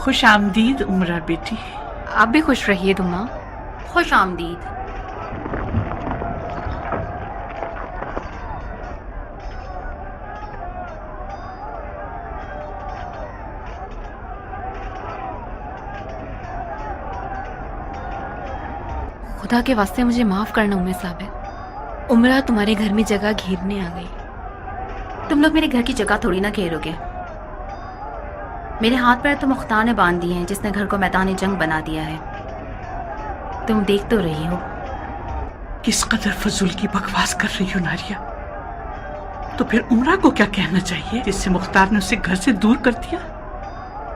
خوش آمدید عمرہ بیٹی. آپ بھی خوش رہیے دما. خوش آمدید. خدا کے واسطے مجھے معاف کرنا ام ثابت. عمرہ تمہارے گھر میں جگہ گھیرنے آ گئی. تم لوگ میرے گھر کی جگہ تھوڑی نہ گھیرو گے. میرے ہاتھ پیر تو مختار نے باندھ دیے ہیں جس نے گھر کو میدان جنگ بنا دیا ہے. تم دیکھ تو رہی ہو. کس قدر فضول کی بکواس کر رہی ہو ناریہ. تو پھر عمرہ کو کیا کہنا چاہیے جس سے مختار نے اسے گھر سے دور کر دیا؟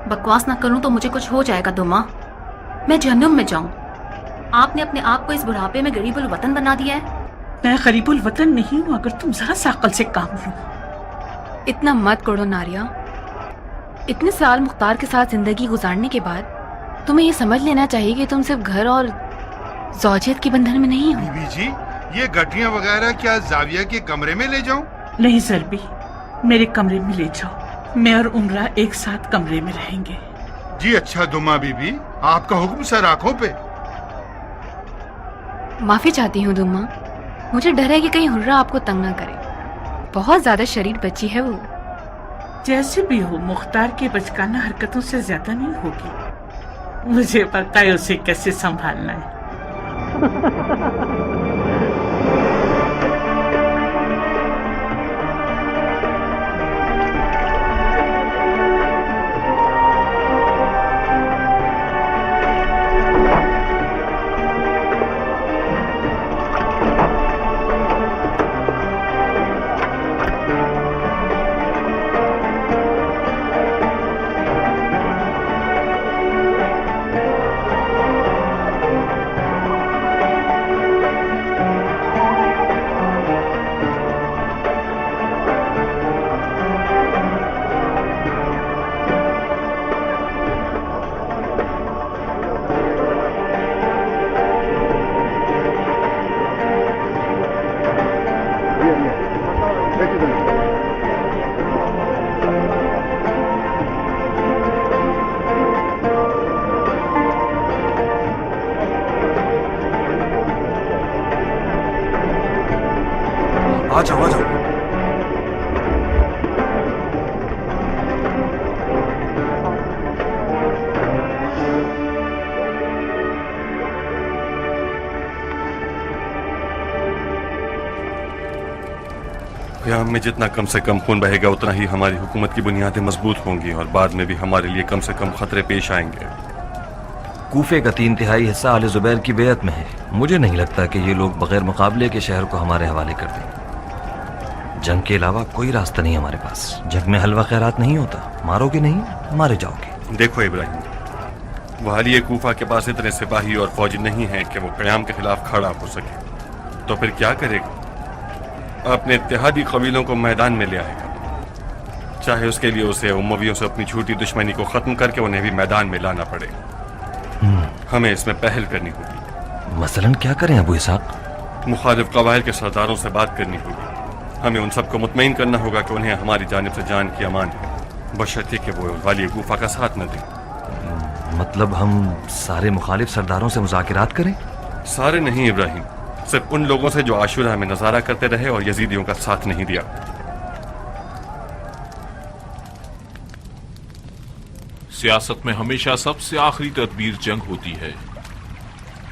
بکواس نہ کروں تو مجھے کچھ ہو جائے گا دما. میں جہنم میں جاؤں. آپ نے اپنے آپ کو اس بڑھاپے میں غریب الوطن بنا دیا ہے. میں غریب الوطن نہیں ہوں اگر تم ذرا سا عقل سے کام لو. اتنا مت کرو ناریہ. اتنے سال مختار کے ساتھ زندگی گزارنے کے بعد تمہیں یہ سمجھ لینا چاہیے کہ تم صرف گھر اور زوجیت کے بندھن میں نہیں ہو. بی بی جی یہ گٹریاں وغیرہ کیا زاویہ کے کمرے میں لے جاؤں؟ نہیں زربی، میرے کمرے میں لے جاؤ. میں اور عمرہ ایک ساتھ کمرے میں رہیں گے. جی اچھا دما بی بی، آپ کا حکم سر آنکھوں پہ. معافی چاہتی ہوں دما. مجھے ڈر ہے کہ کہیں حرہ آپ کو تنگ نہ کرے. بہت زیادہ شریر بچی ہے وہ. جیسے بھی ہو مختار کے بچکانہ حرکتوں سے زیادہ نہیں ہوگی. مجھے پتا ہے اسے کیسے سنبھالنا ہے. آ جاؤ آ جاؤ. قیام میں جتنا کم سے کم خون بہے گا اتنا ہی ہماری حکومت کی بنیادیں مضبوط ہوں گی اور بعد میں بھی ہمارے لیے کم سے کم خطرے پیش آئیں گے. کوفے کا 3/4 حصہ آل زبیر کی بیعت میں ہے. مجھے نہیں لگتا کہ یہ لوگ بغیر مقابلے کے شہر کو ہمارے حوالے کر دیں. جنگ کے علاوہ کوئی راستہ نہیں ہمارے پاس. جنگ میں حلوہ خیرات نہیں ہوتا. مارو گے نہیں مارے جاؤ گے. دیکھو ابراہیم، والی کوفہ کے پاس اتنے سپاہی اور فوج نہیں ہیں کہ وہ قیام کے خلاف کھڑا ہو سکے. تو پھر کیا کرے گا؟ اپنے اتحادی قبیلوں کو میدان میں لے آئے گا. چاہے اس کے لیے اسے امویوں سے اپنی جھوٹی دشمنی کو ختم کر کے انہیں بھی میدان میں لانا پڑے. ہمیں اس میں پہل کرنی ہوگی. مثلاً کیا کریں ابو اسحاق؟ مخالف قبائل کے سرداروں سے بات کرنی ہوگی. ہمیں ان سب کو مطمئن کرنا ہوگا کہ انہیں ہماری جانب سے جان کی امان ہے، بشرطیکہ کہ وہ والی کوفہ کا ساتھ نہ دیں. مطلب ہم سارے مخالف سرداروں سے مذاکرات کریں؟ سارے نہیں ابراہیم، صرف ان لوگوں سے جو عاشورہ میں نظارہ کرتے رہے اور یزیدیوں کا ساتھ نہیں دیا. سیاست میں ہمیشہ سب سے آخری تدبیر جنگ ہوتی ہے.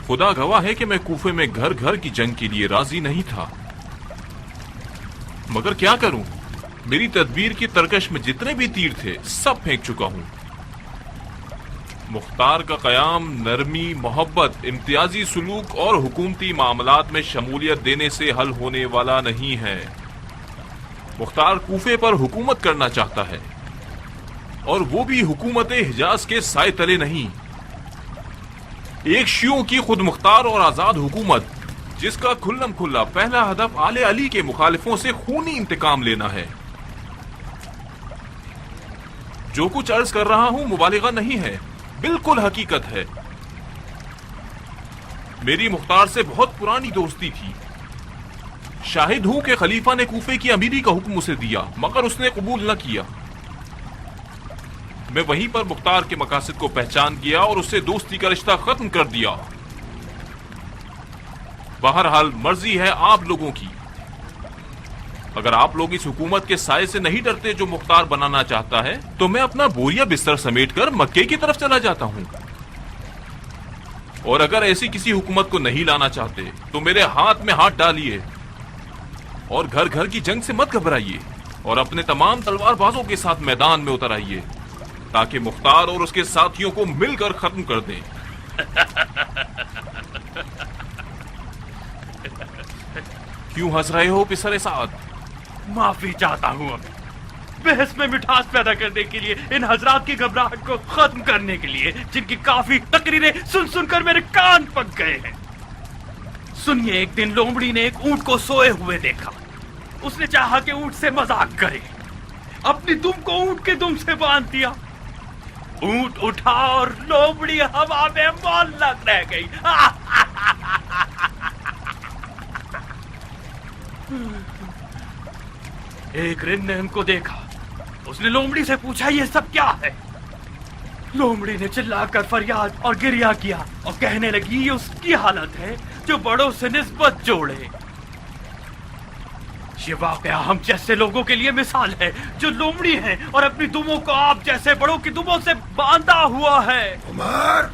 خدا گواہ ہے کہ میں کوفے میں گھر گھر کی جنگ کے لیے راضی نہیں تھا، مگر کیا کروں؟ میری تدبیر کی ترکش میں جتنے بھی تیر تھے سب پھینک چکا ہوں. مختار کا قیام نرمی، محبت، امتیازی سلوک اور حکومتی معاملات میں شمولیت دینے سے حل ہونے والا نہیں ہے. مختار کوفے پر حکومت کرنا چاہتا ہے، اور وہ بھی حکومت حجاز کے سائے تلے نہیں ایک شیعوں کی خود مختار اور آزاد حکومت جس کا کھلم کھلا پہلا ہدف آل علی کے مخالفوں سے خونی انتقام لینا ہے۔ جو کچھ عرض کر رہا ہوں مبالغہ نہیں ہے، بالکل حقیقت ہے۔ میری مختار سے بہت پرانی دوستی تھی۔ شاہد ہوں کہ خلیفہ نے کوفے کی امیری کا حکم اسے دیا مگر اس نے قبول نہ کیا۔ میں وہیں پر مختار کے مقاصد کو پہچان گیا اور اس سے دوستی کا رشتہ ختم کر دیا۔ بہرحال مرضی ہے آپ لوگوں کی۔ اگر آپ لوگ اس حکومت کے سائے سے نہیں ڈرتے جو مختار بنانا چاہتا ہے تو میں اپنا بوریا بستر سمیٹ کر مکے کی طرف چلا جاتا ہوں، اور اگر ایسی کسی حکومت کو نہیں لانا چاہتے تو میرے ہاتھ میں ہاتھ ڈالیے اور گھر گھر کی جنگ سے مت گھبرائیے اور اپنے تمام تلوار بازوں کے ساتھ میدان میں اتر آئیے تاکہ مختار اور اس کے ساتھیوں کو مل کر ختم کر دیں۔ کیوں ہنس رہے ہو پسر سعد؟ معافی چاہتا ہوں ابھی، بحث میں مٹھاس پیدا کرنے کے لیے، ان حضرات کی گھبراہٹ کو ختم کرنے کے لیے جن کی کافی تقریریں سن سن کر میرے کان پک گئے ہیں۔ سنیے، ایک دن لومڑی نے ایک اونٹ کو سوئے ہوئے دیکھا۔ اس نے چاہا کہ اونٹ سے مذاق کرے، اپنی دم کو اونٹ کے دم سے باندھ دیا۔ اونٹ اٹھا اور لومڑی ہوا میں معلق رہ گئی۔ ایک رن نے ان کو دیکھا، اس نے لومڑی سے پوچھا یہ سب کیا ہے؟ لومڑی نے چلا کر فریاد اور گریہ کیا اور کہنے لگی یہ اس کی حالت ہے جو بڑوں سے نسبت جوڑے۔ یہ واقعہ ہم جیسے لوگوں کے لیے مثال ہے جو لومڑی ہیں اور اپنی دموں کو آپ جیسے بڑوں کی دموں سے باندھا ہوا ہے۔ عمر،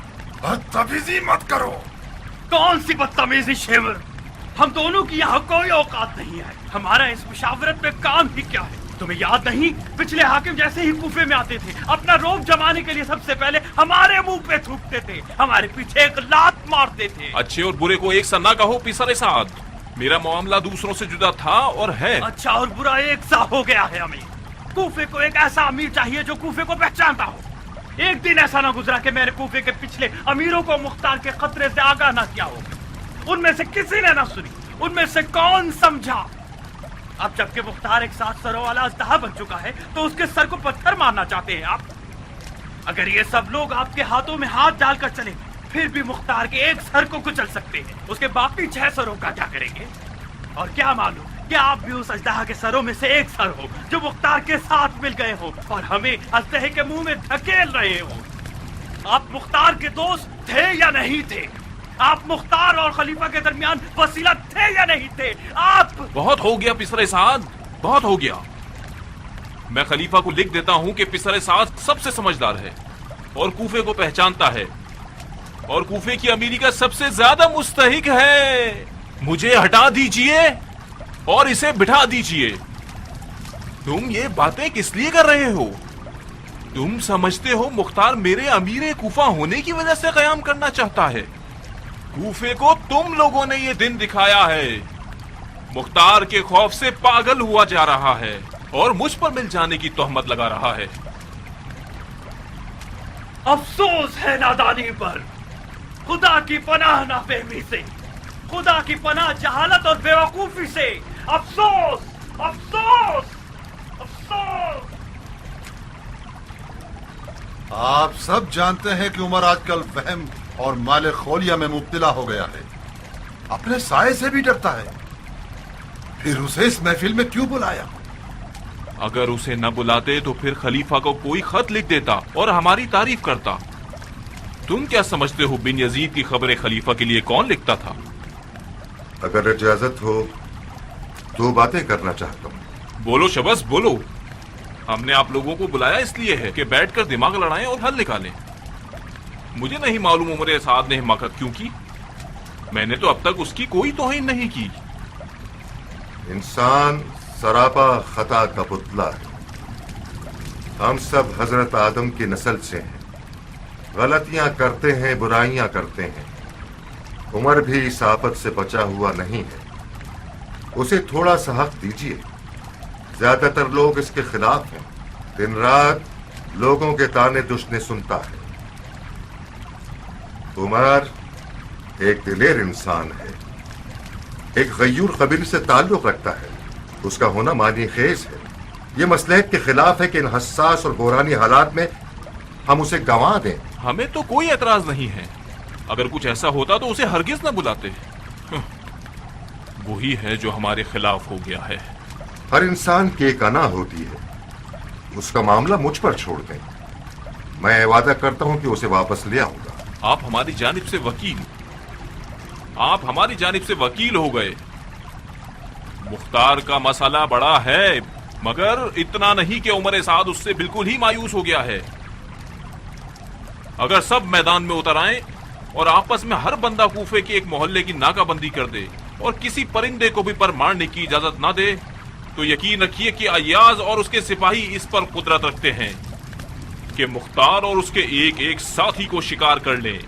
بدتمیزی مت کرو۔ کون سی بدتمیزی شیور؟ ہم دونوں کی یہاں کوئی اوقات نہیں ہے۔ ہمارا اس مشاورت میں کام ہی کیا ہے؟ تمہیں یاد نہیں پچھلے حاکم جیسے ہی کوفے میں آتے تھے اپنا روب جمانے کے لیے سب سے پہلے ہمارے منہ پہ تھوکتے تھے، ہمارے پیچھے ایک لات مارتے تھے۔ اچھے اور برے کو ایک سا نہ کہو پسر سعد، میرا معاملہ دوسروں سے جدا تھا اور ہے۔ اچھا اور برا ایک سا ہو گیا ہے ہمیں۔ کوفے کو ایک ایسا امیر چاہیے جو کوفے کو پہچانتا ہو۔ ایک دن ایسا نہ گزرا کہ میں نے کوفے کے پچھلے امیروں کو مختار کے خطرے سے آگاہ نہ کیا ہو۔ ان میں سے کسی نے نہ سنی، ان میں سے کون سمجھا؟ اب جبکہ مختار ایک 7 سروں والا اژدہا بن چکا ہے تو اس کے سر کو پتھر مارنا چاہتے ہیں آپ؟ اگر یہ سب لوگ آپ کے ہاتھوں میں ہاتھ ڈال کر چلیں پھر بھی مختار کے ایک سر کو کچل سکتے ہیں، اس کے باقی 6 سروں کا کیا کریں گے؟ اور کیا معلوم کہ آپ بھی اس اژدہا کے سروں میں سے ایک سر ہو جو مختار کے ساتھ مل گئے ہو اور ہمیں اژدہے کے منہ میں دھکیل رہے ہو۔ آپ مختار کے دوست تھے یا نہیں تھے؟ آپ مختار اور خلیفہ کے درمیان وسیلہ تھے یا نہیں تھے؟ آپ… بہت ہو گیا پسر سعد، بہت ہو گیا۔ میں خلیفہ کو لکھ دیتا ہوں کہ پسر سعد سب سے سمجھدار ہے اور کوفے کو پہچانتا ہے اور کوفے کی امیری کا سب سے زیادہ مستحق ہے۔ مجھے ہٹا دیجئے اور اسے بٹھا دیجئے۔ تم یہ باتیں کس لیے کر رہے ہو؟ تم سمجھتے ہو مختار میرے امیر کوفہ ہونے کی وجہ سے قیام کرنا چاہتا ہے؟ کوفے کو تم لوگوں نے یہ دن دکھایا ہے۔ مختار کے خوف سے پاگل ہوا جا رہا ہے اور مجھ پر مل جانے کی تہمت لگا رہا ہے۔ افسوس ہے نادانی پر، خدا کی پناہ نافہمی سے، خدا کی پناہ جہالت اور بیوقوفی سے۔ افسوس، افسوس، افسوس۔ آپ سب جانتے ہیں کہ عمر آج کل وہم اور مال خولیا میں مبتلا ہو گیا ہے، اپنے سائے سے بھی ڈرتا ہے، پھر اسے اس محفل میں کیوں بلایا؟ اگر اسے نہ بلاتے تو پھر خلیفہ کو کوئی خط لکھ دیتا اور ہماری تعریف کرتا۔ تم کیا سمجھتے ہو بن یزید کی خبریں خلیفہ کے لیے کون لکھتا تھا؟ اگر اجازت ہو 2 باتیں کرنا چاہتا ہوں۔ بولو شبس بولو۔ ہم نے آپ لوگوں کو بلایا اس لیے ہے کہ بیٹھ کر دماغ لڑائیں اور حل نکالیں۔ مجھے نہیں معلوم عمر سعد نے حماقت کیوں کی، میں نے تو اب تک اس کی کوئی توہین نہیں کی۔ انسان سراپا خطا کا پتلا ہے، ہم سب حضرت آدم کی نسل سے ہیں، غلطیاں کرتے ہیں، برائیاں کرتے ہیں۔ عمر بھی اس آفت سے بچا ہوا نہیں ہے، اسے تھوڑا سا حق دیجیے۔ زیادہ تر لوگ اس کے خلاف ہیں، دن رات لوگوں کے تانے دشنے سنتا ہے۔ عمر एक दिलेर इंसान है, एक गयूर कबीले से ताल्लुक रखता है, उसका होना मानी खेज है। ये मसलहत के खिलाफ है कि इन हसास और बुरानी हालात में हम उसे गंवा दें। हमें तो कोई एतराज नहीं है, अगर कुछ ऐसा होता तो उसे हरगिज न बुलाते। वही है जो हमारे खिलाफ हो गया है। हर इंसान की एक अना होती है, उसका मामला मुझ पर छोड़ दें। मैं वादा करता हूं कि उसे वापस ले आऊंगा। आप हमारी जानिब से वकील हो गए। मुख्तार का मसला बड़ा है, मगर इतना नहीं कि उमर साद उससे बिल्कुल ही मायूस हो गया है। अगर सब मैदान में उतर आए और आपस में हर बंदा कूफे के एक मोहल्ले की नाकाबंदी कर दे और किसी परिंदे को भी पर मारने की इजाजत ना दे, तो यकीन रखिए कि अय्याज और उसके सिपाही इस पर कुदरत रखते हैं कि मुख्तार और उसके एक एक साथी को शिकार कर ले।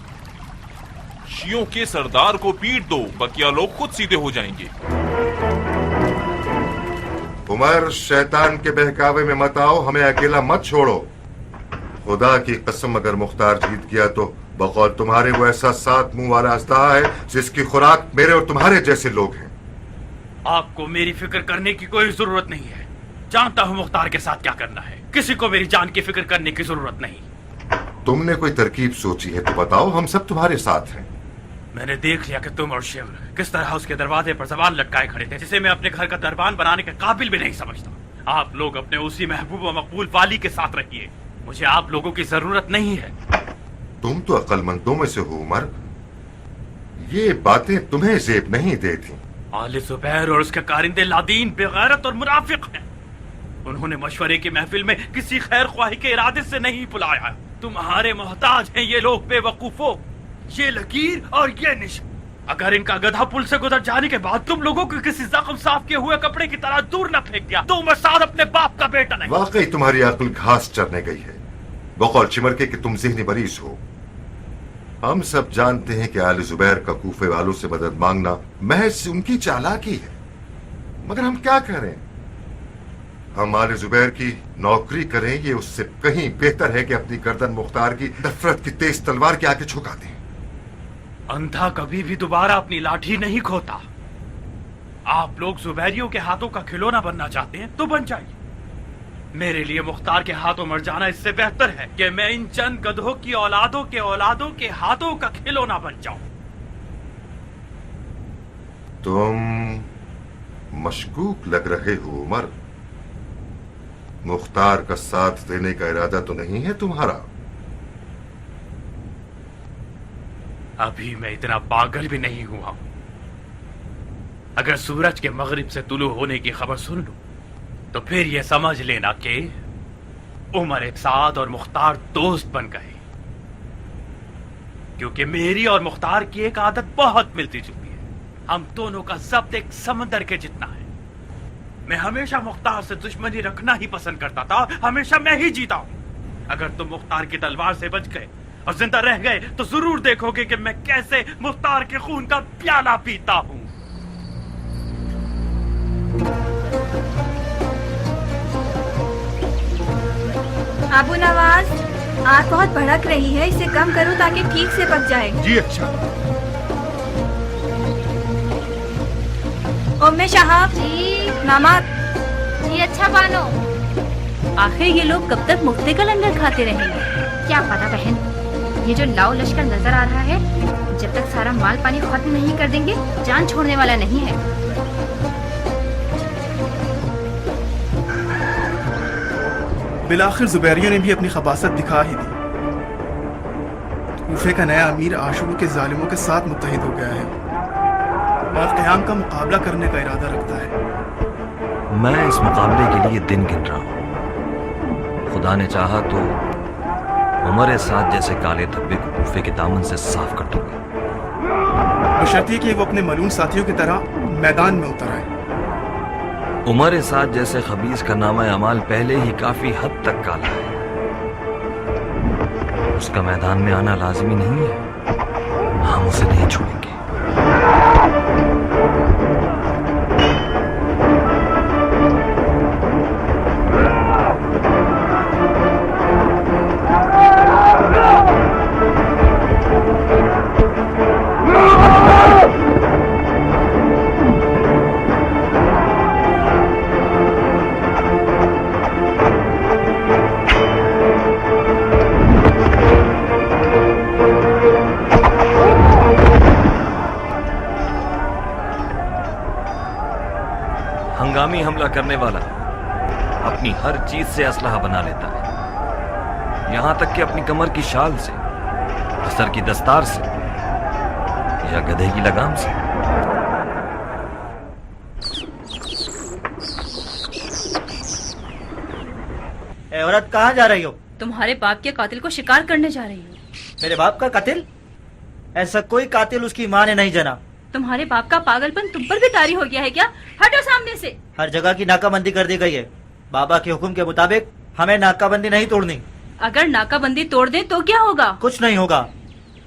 शियों के सरदार को पीट दो, बकिया लोग खुद सीधे हो जाएंगे। उमर, शैतान के बहकावे में मत आओ, हमें अकेला मत छोड़ो। खुदा की कसम, अगर मुख्तार जीत गया तो बकौल तुम्हारे वो ऐसा 7 मुंह वाला अजदहा है जिसकी खुराक मेरे और तुम्हारे जैसे लोग हैं। आपको मेरी फिक्र करने की कोई जरूरत नहीं है। जानता हूँ मुख्तार के साथ क्या करना है। किसी को मेरी जान की फिक्र करने की जरूरत नहीं। तुमने कोई तरकीब सोची है तो बताओ, हम सब तुम्हारे साथ हैं। मैंने देख लिया कि तुम और शिवर किस तरह उसके दरवाजे पर जबान लटकाए खड़े थे, जिसे मैं अपने घर का दरबान बनाने के काबिल भी नहीं समझता। आप लोग अपने उसी महबूब व मकबूल वाली के साथ रहिए, मुझे आप लोगों की जरूरत नहीं है। तुम तो अक्लमंदों में से हो उमर, ये बातें तुम्हें जेब नहीं देती। आले जुबैर और उसके कारिंदे लादीन बेगैरत और मुनाफिक हैं। उन्होंने मशवरे की महफिल में किसी खैर ख्वाही के इरादे से नहीं बुलाया। तुम्हारे मोहताज हैं ये लोग बेवकूफो, ये लकीर और ये निश। अगर इनका गधा पुल से गुजर जाने के बाद तुम लोगों को किसी जख्म साफ किए हुए कपड़े की तरह दूर न फेंक दिया तो उमर साद अपने बाप का बेटा नहीं। वाकई तुम्हारी अक्ल घास चरने गई है, बकौल चिमर के कि तुम ज़हनी मरीज हो। हम सब जानते हैं कि आले जुबैर का कूफे वालों से मदद मांगना महज उनकी चालाकी है, मगर हम क्या करें? हम आले जुबैर की नौकरी करें, ये उससे कहीं बेहतर है कि अपनी गर्दन मुख्तार की नफरत की तेज तलवार के आगे झुका दें। अंधा कभी भी दोबारा अपनी लाठी नहीं खोता। आप लोग जुबैरियों के हाथों का खिलौना बनना चाहते हैं तो बन जाइए। मेरे लिए मुख्तार के हाथों मर जाना इससे बेहतर है कि मैं इन चंद गधों की औलादों के हाथों का खिलौना बन जाऊं। तुम मशकूक लग रहे हो उमर। मुख्तार का साथ देने का इरादा तो नहीं है तुम्हारा? अभी मैं इतना पागल भी नहीं हुआ हूं। अगर सूरज के मगरिब से तुलू होने की खबर सुन लूं तो फिर यह समझ लेना कि उमर साद और मुख्तार दोस्त बन गए, क्योंकि मेरी और मुख्तार की एक आदत बहुत मिलती जुलती है। हम दोनों का जब्त एक समंदर के जितना है। मैं हमेशा मुख्तार से दुश्मनी रखना ही पसंद करता था, हमेशा मैं ही जीता हूं। अगर तुम मुख्तार की तलवार से बच गए और जिंदा रह गए तो जरूर देखोगे कि मैं कैसे मुख्तार के खून का प्याला पीता हूं। अबू नवाज, आग बहुत भड़क रही है, इसे कम करो ताकि ठीक से पक जाए। जी अच्छा। उम्मे शहाब जी नमक। जी अच्छा बानो। आखिर ये लोग कब तक मुफ्ते का लंगर खाते रहेंगे? क्या पता बहन, ये जो लाओ लश्कर नजर आ रहा है, जब तक सारा माल पानी खत्म नहीं कर देंगे जान छोड़ने वाला नहीं है। बिलाखिर जुबैरियों ने भी अपनी खबासत दिखा ही दी। कूफे का नया अमीर आशूर के जालिमों के साथ मुत्तहिद हो गया है और क़याम का मुकाबला करने का इरादा रखता है। मैं इस मुकाबले के लिए दिन गिन रहा हूँ। खुदा ने चाहा तो उमर साद जैसे काले धब्बे को कूफे के दामन से साफ कर दूंगा, बशर्ते कि वो अपने मलून साथियों की तरह मैदान में उतर आए। उमर साद जैसे खबीस का नामा अमाल पहले ही काफी हद तक काला है। उसका मैदान में आना लाजमी नहीं है, हम उसे नहीं छोड़ेंगे। نظامی حملہ کرنے والا اپنی ہر چیز سے اسلحہ بنا لیتا ہے، یہاں تک کہ اپنی کمر کی شال سے، سر کی دستار سے یا گدھے کی لگام سے۔ اے عورت، کہاں جا رہی ہو؟ تمہارے باپ کے قاتل کو شکار کرنے جا رہی ہوں۔ میرے باپ کا قاتل؟ ایسا کوئی قاتل اس کی ماں نے نہیں جنا۔ تمہارے باپ کا پاگل پن تم پر بھی طاری ہو گیا ہے کیا؟ ہٹو سامنے سے۔ ہر جگہ کی ناکہ بندی کر دی گئی ہے، بابا کے حکم کے مطابق ہمیں ناکہ بندی نہیں توڑنی۔ اگر ناکہ بندی توڑ دیں تو کیا ہوگا؟ کچھ نہیں ہوگا۔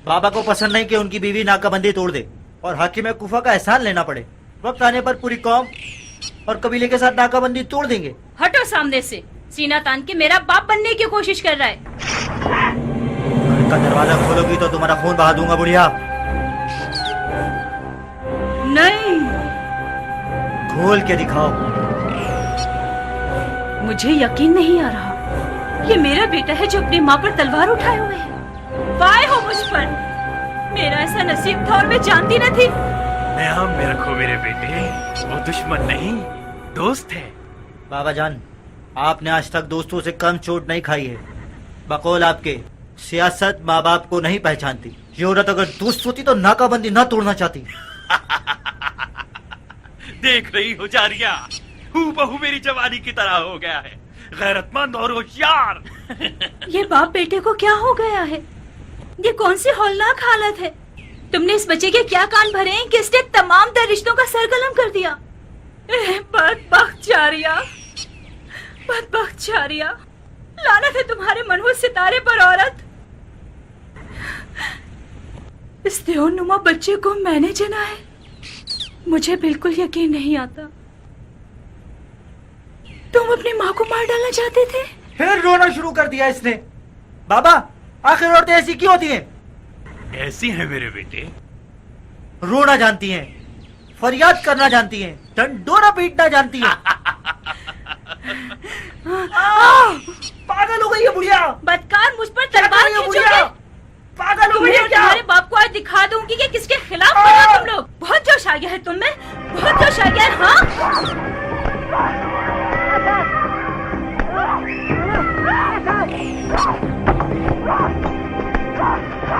بابا کو پسند نہیں کہ ان کی بیوی ناکہ بندی توڑ دے اور حاکم کوفہ کا احسان لینا پڑے۔ وقت آنے پر پوری قوم اور قبیلے کے ساتھ ناکہ بندی توڑ دیں گے۔ ہٹو سامنے سے، سینہ تان کے میرا باپ بننے کی کوشش کر رہا ہے۔ گھر کا دروازہ کھولو گی تو تمہارا خون بہا دوں گا بڑھیا۔ نہیں، کھول کے دکھاؤ۔ مجھے یقین نہیں آ رہا، یہ میرا بیٹا ہے جو اپنی ماں پر تلوار اٹھائے ہوئے ہے۔ وائے ہو مجھ پر، میرا ایسا نصیب تھا اور میں جانتی نہ تھی۔ نام میں رکھو میرے بیٹے، وہ دشمن نہیں دوست ہے۔ بابا جان، آپ نے آج تک دوستوں سے کم چوٹ نہیں کھائی ہے۔ بقول آپ کے، سیاست ماں باپ کو نہیں پہچانتی۔ یہ عورت اگر دوست ہوتی تو ناکہ بندی نہ توڑنا چاہتی۔ دیکھ رہی ہو جاریہ، ہو بہو میری جوانی کی طرح ہو گیا ہے، غیرت مند اور ہوشیار۔ یہ باپ بیٹے کو کیا ہو گیا ہے؟ یہ کون سی ہولناک حالت ہے؟ تم نے اس بچے کے کیا کان بھرے ہیں کہ اس نے تمام تر رشتوں کا سرقلم کر دیا؟ بدبخت جاریہ، بدبخت جاریہ، لعنت ہے تمہارے منحوس ستارے پر عورت۔ اس دیور نما بچے کو میں نے جنا ہے، مجھے بالکل یقین نہیں آتا۔ تم اپنی ماں کو مار ڈالنا چاہتے تھے؟ پھر رونا شروع کر دیا اس نے۔ بابا، آخر عورتیں ایسی کیوں ہوتی ہیں؟ ایسی ہیں میرے بیٹے، رونا جانتی ہیں، فریاد کرنا جانتی ہیں، ڈنڈورا پیٹنا جانتی ہیں۔ پاگل ہو گئی ہے بڑھیا، بدکار، مجھ پر تلوار کھینچو گے؟ پاگل ہو گئی ہے کیا؟ تمہارے باپ کو آج دکھا دوں گی کہ کس کے خلاف بنا تم لوگ۔ بہت جوش آ گیا ہے تم میں، بہت جوش آ گیا ہے۔ ہاں،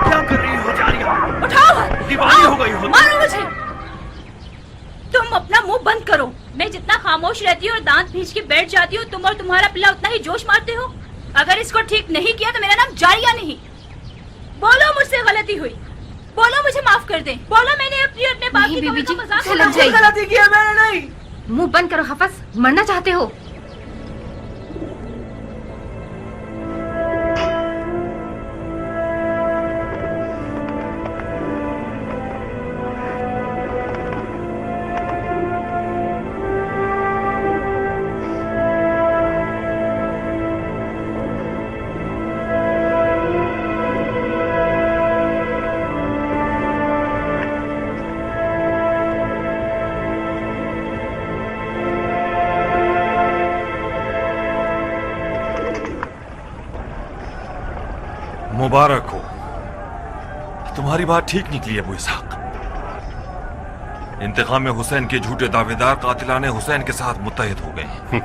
کیا کر رہی ہو جاریہ؟ اٹھاؤ، دیوانی ہو گئی ہو، مارو مجھے۔ تم اپنا منہ بند کرو۔ میں جتنا خاموش رہتی ہوں اور دانت بھینچ کے بیٹھ جاتی ہوں، تم اور تمہارا پلا اتنا ہی جوش مارتے ہو۔ اگر اس کو ٹھیک نہیں کیا تو میرا نام جاریہ نہیں۔ بولو مجھ سے غلطی ہوئی، بولو مجھے معاف کر دیں، بولو میں نے اپنے باپ کی بی بی جی، مذاق لگ جائے۔ غلطی کی ہے میں نے نہیں۔ منہ بند کرو حفظ، مرنا چاہتے ہو؟ مبارک ہو، تمہاری بات ٹھیک نکلی ابو اسحاق۔ انتقام حسین کے جھوٹے دعوے دار قاتلان حسین کے ساتھ متحد ہو گئے ہیں،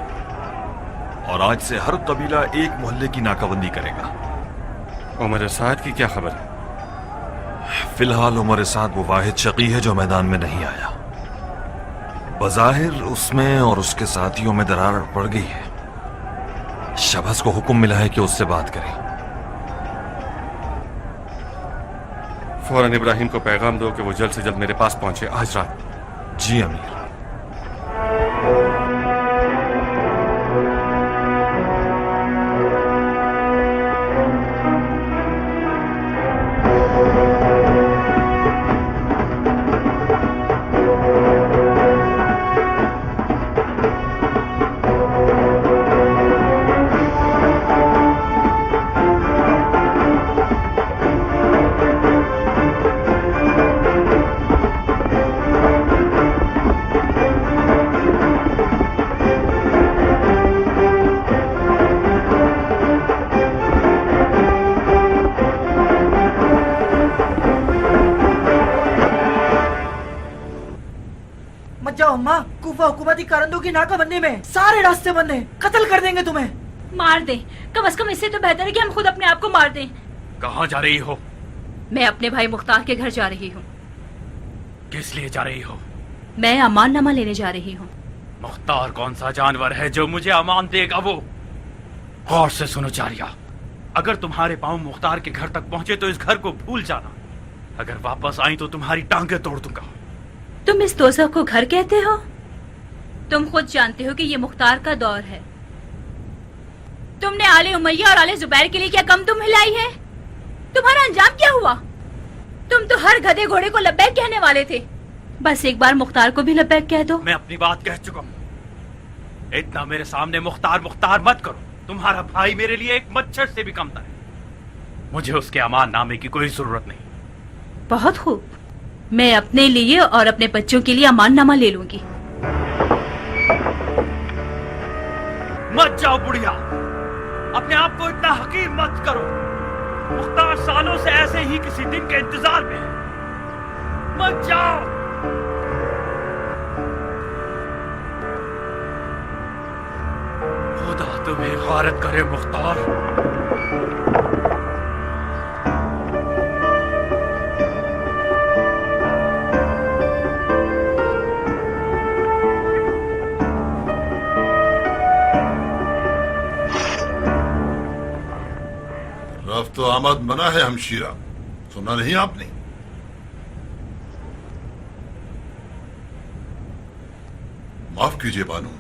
اور آج سے ہر قبیلہ ایک محلے کی ناکہ بندی کرے گا۔ عمر سعد کی کیا خبر ہے؟ فی الحال عمر سعد وہ واحد شقی ہے جو میدان میں نہیں آیا۔ بظاہر اس میں اور اس کے ساتھیوں میں درار پڑ گئی ہے۔ شبز کو حکم ملا ہے کہ اس سے بات کریں۔ فوراً ابراہیم کو پیغام دو کہ وہ جلد سے جلد میرے پاس پہنچے آج رات۔ جی امیر۔ खलीफा हुकूमती कारंदों की नाकाबंदी में सारे रास्ते बंद हैं, कत्ल कर देंगे तुम्हें। मार दे, कम से कम इससे तो बेहतर है कि हम खुद अपने आप को मार दें। कहाँ जा रही हो? मैं अपने भाई मुख्तार के घर जा रही हूँ। किस लिए जा रही हो? मैं अमाननामा लेने जा रही हूँ। मुख्तार कौन सा जानवर है जो मुझे अमान देगा? वो गौर से सुनो जारिया, अगर तुम्हारे पाँव मुख्तार के घर तक पहुंचे तो इस घर को भूल जाना। अगर वापस आई तो तुम्हारी टांगे तोड़ दूंगा। तुम इस दोज़ख को घर कहते हो? तुम खुद जानते हो कि ये मुख्तार का दौर है। तुमने आले उमैया और आले जुबैर के लिए क्या कम तुम हिलाई है? तुम्हारा अंजाम क्या हुआ? तुम तो हर गधे घोड़े को लब्बैक कहने वाले थे। बस एक बार मुख्तार को भी लब्बैक कह दो। मैं अपनी बात कह चुका हूँ। इतना मेरे सामने मुख्तार मुख्तार मत करो। तुम्हारा भाई मेरे लिए एक मच्छर से भी कमतर है। मुझे उसके अमान नामे की कोई जरूरत नहीं। बहुत खूब, मैं अपने लिए और अपने बच्चों के लिए अमाननामा ले लूंगी। मत जाओ बुढ़िया, अपने आप को इतना हकीर मत करो। मुख्तार सालों से ऐसे ही किसी दिन के इंतजार में है। मत जाओ। खुदा तुम्हें गारत करे मुख्तार। रफ्त तो आमद मना है हमशीरा, सुना नहीं आपने? माफ कीजिए बानो,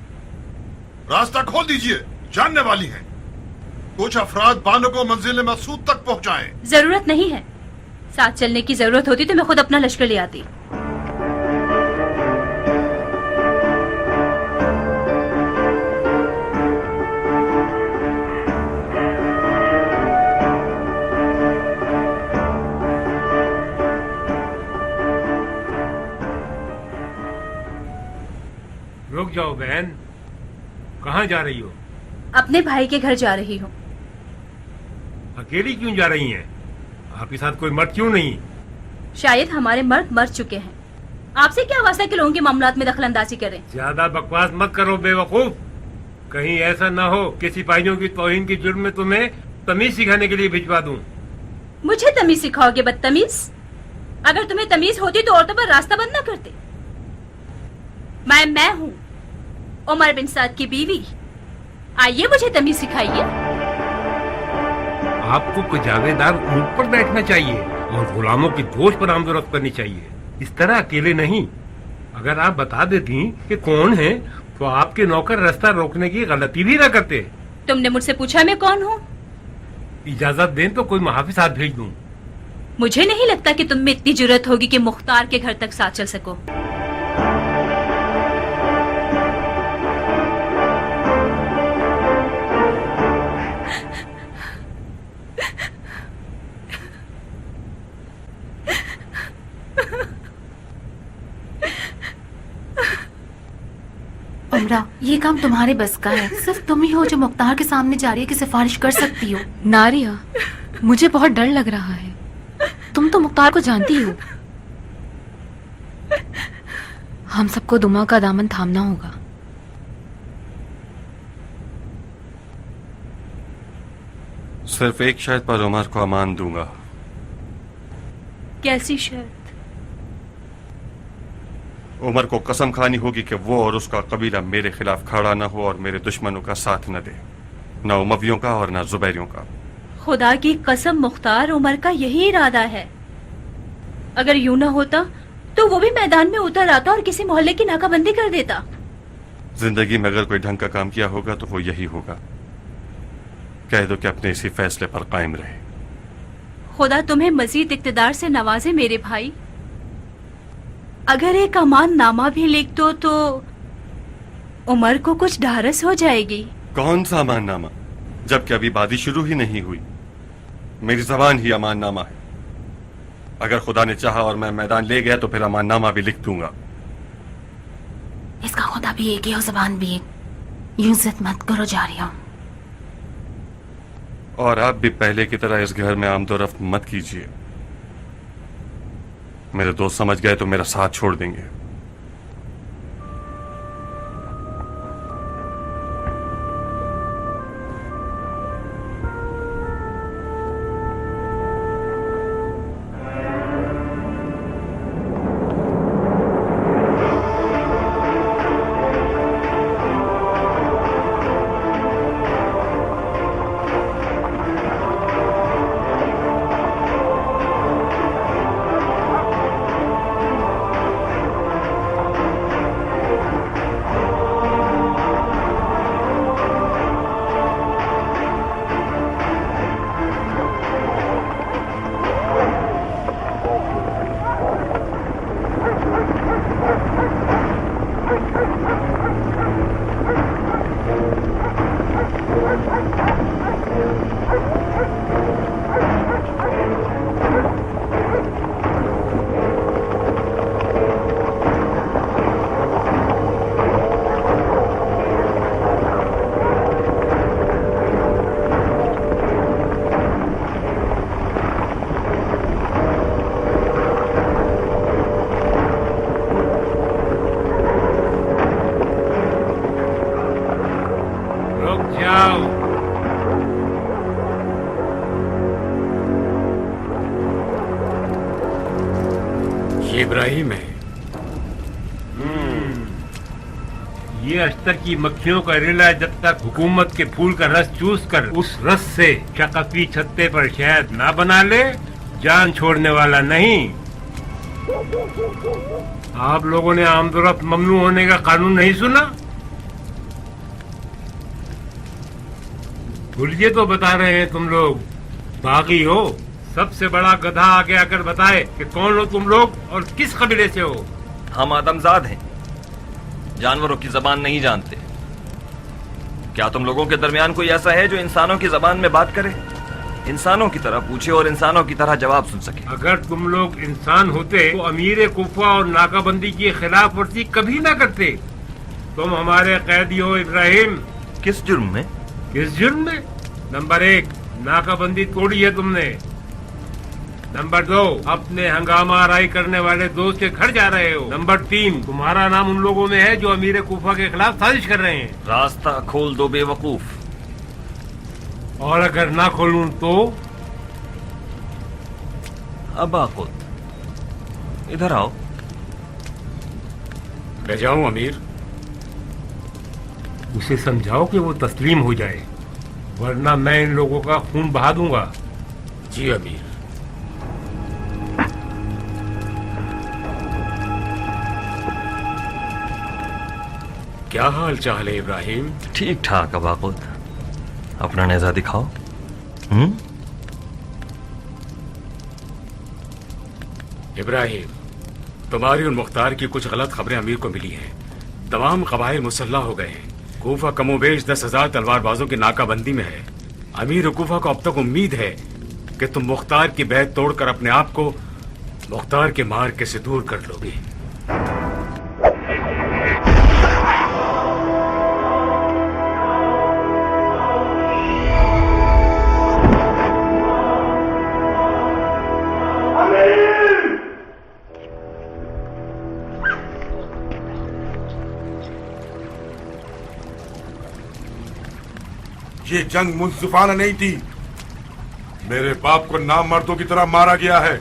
रास्ता खोल दीजिए, जानने वाली हैं। कुछ अफराद बानो को मंजिल मकसूद तक पहुंचाएं। जरूरत नहीं है, साथ चलने की जरूरत होती तो मैं खुद अपना लश्कर ले आती। रुक जाओ बहन, कहाँ जा रही हो? अपने भाई के घर जा रही हूँ। अकेली क्यों जा रही हैं? आपके साथ कोई मर्द क्यों नहीं? शायद हमारे मर्द मर चुके हैं। आपसे क्या वास्ता कि लोगों के मामलात में दखल अंदाजी करें? ज्यादा बकवास मत करो बेवकूफ। कहीं ऐसा ना हो कि सिपाहियों की तौहीन की जुर्म में तुम्हें तमीज सिखाने के लिए भिजवा दूं। मुझे तमीज सिखाओगे बदतमीज? अगर तुम्हें तमीज होती तो औरतों पर रास्ता बंद न करते। मैं हूँ उमर बिन साद की बीवी। आइए मुझे तमीज सिखाइए। आपको कुजावेदार ऊंट पर बैठना चाहिए और गुलामों की दोष पर आमदोरफ्त करनी चाहिए, इस तरह अकेले नहीं। अगर आप बता देती कि कौन है तो आपके नौकर रास्ता रोकने की गलती भी ना करते। तुमने मुझसे पूछा मैं कौन हूँ? इजाजत दें तो कोई मुहाफिज साथ भेज दूं। मुझे नहीं लगता कि तुम में इतनी जुर्रत होगी कि मुख्तार के घर तक साथ चल सको। उमरा, ये काम तुम्हारे बस का है। सिर्फ तुम ही हो जो मुख्तार के सामने जारिया की सिफारिश कर सकती हो। नारिया, मुझे बहुत डर लग रहा है। तुम तो मुख्तार को जानती हो। हम सबको दुमा का दामन थामना होगा। सिर्फ एक शर्त पर उमर को अमान दूंगा। कैसी शर्त? उमर को कसम खानी होगी कि वो और उसका कबीला मेरे खिलाफ खड़ा न हो और मेरे दुश्मनों का साथ न दे, न उमवियों का और न जुबैरियों का। खुदा की कसम, मुख्तार उमर का यही इरादा है। अगर यूं न होता तो वो भी मैदान में उतर आता और किसी मोहल्ले की नाकाबंदी कर देता। जिंदगी में अगर कोई ढंग का काम किया होगा तो वो यही होगा। कह दो कि अपने इसी फैसले पर कायम रहे। खुदा तुम्हें मजीद इक्तदार से नवाजे मेरे भाई। अगर एक अमान नामा भी लिख दो तो उमर को कुछ ढारस हो जाएगी। कौन सा अमान नामा, जबकि अभी बादी शुरू ही नहीं हुई। मेरी जबान ही अमान नामा है। अगर खुदा ने चाहा और मैं मैदान ले गया तो फिर अमान नामा भी लिख दूंगा। इसका खुदा भी एक ही और जबान भी एक। यूं जिद मत करो जारिया। और आप भी पहले की तरह इस घर में आमदोरफ्त मत कीजिए। मेरे दोस्त समझ गए तो मेरा साथ छोड़ देंगे। इब्राहिम है। ये अश्तर की मक्खियों का रिला जब तक हुकूमत के फूल का रस चूस कर उस रस से शकफी छत्ते पर शहद ना बना ले, जान छोड़ने वाला नहीं। आप लोगों ने आमदोरफ्त ममनू होने का कानून नहीं सुना? भूलिए तो बता रहे हैं तुम लोग, बागी हो। सबसे बड़ा गधा आगे आकर बताए कि कौन हो तुम लोग और किस कबीले से हो। हम आदमजाद हैं, जानवरों की जबान नहीं जानते। क्या तुम लोगों के दरमियान कोई ऐसा है जो इंसानों की जबान में बात करे, इंसानों की तरह पूछे और इंसानों की तरह जवाब सुन सके? अगर तुम लोग इंसान होते तो अमीर कुफा और नाकाबंदी की खिलाफ वर्जी कभी ना करते। तुम हमारे कैदी हो इब्राहिम। किस जुर्म में? किस जुर्म में? नंबर 1, नाकाबंदी तोड़ी है तुमने। नंबर 2, अपने हंगामा आराई करने वाले दोस्त के घर जा रहे हो। नंबर 3, तुम्हारा नाम उन लोगों में है जो अमीर कुफा के खिलाफ साजिश कर रहे हैं। रास्ता खोल दो बेवकूफ। और अगर ना खोलूं तो? अबा खुद इधर आओ। ले जाऊं अमीर? उसे समझाओ कि वो तस्लीम हो जाए, वरना मैं इन लोगों का खून बहा दूंगा। जी अमीर। क्या हाल चाल है इब्राहिम? ठीक ठाक अबा खुद। अपना नेज़ा दिखाओ। इब्राहिम, तुम्हारी और मुख्तार की कुछ गलत खबरें अमीर को मिली हैं। तमाम कबाइल मुसल्ला हो गए हैं। कूफा कमोबेश 10,000 तलवारबाजों की नाकाबंदी में है। अमीर कूफा को अब तक उम्मीद है कि तुम मुख्तार की बैत तोड़कर अपने आप को मुख्तार के मार्के से दूर कर लोगे। ये जंग मुंसिफाना नहीं थी। मेरे बाप को नाम मर्दों की तरह मारा गया है।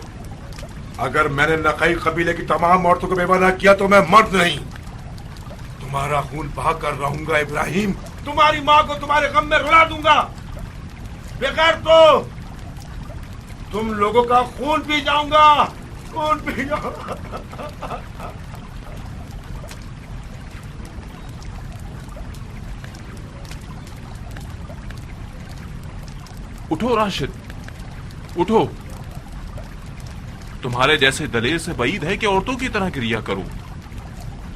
अगर मैंने नकई कबीले की तमाम औरतों को बेवा न किया तो मैं मर्द नहीं। तुम्हारा खून बहा कर रहूंगा इब्राहिम। तुम्हारी माँ को तुम्हारे गम में रुला दूंगा। बगैर तो तुम लोगों का खून पी जाऊंगा। खून पी जाऊंगा। उठो राशिद, उठो। तुम्हारे जैसे दलेर से बईद है कि औरतों की तरह क्रिया करो।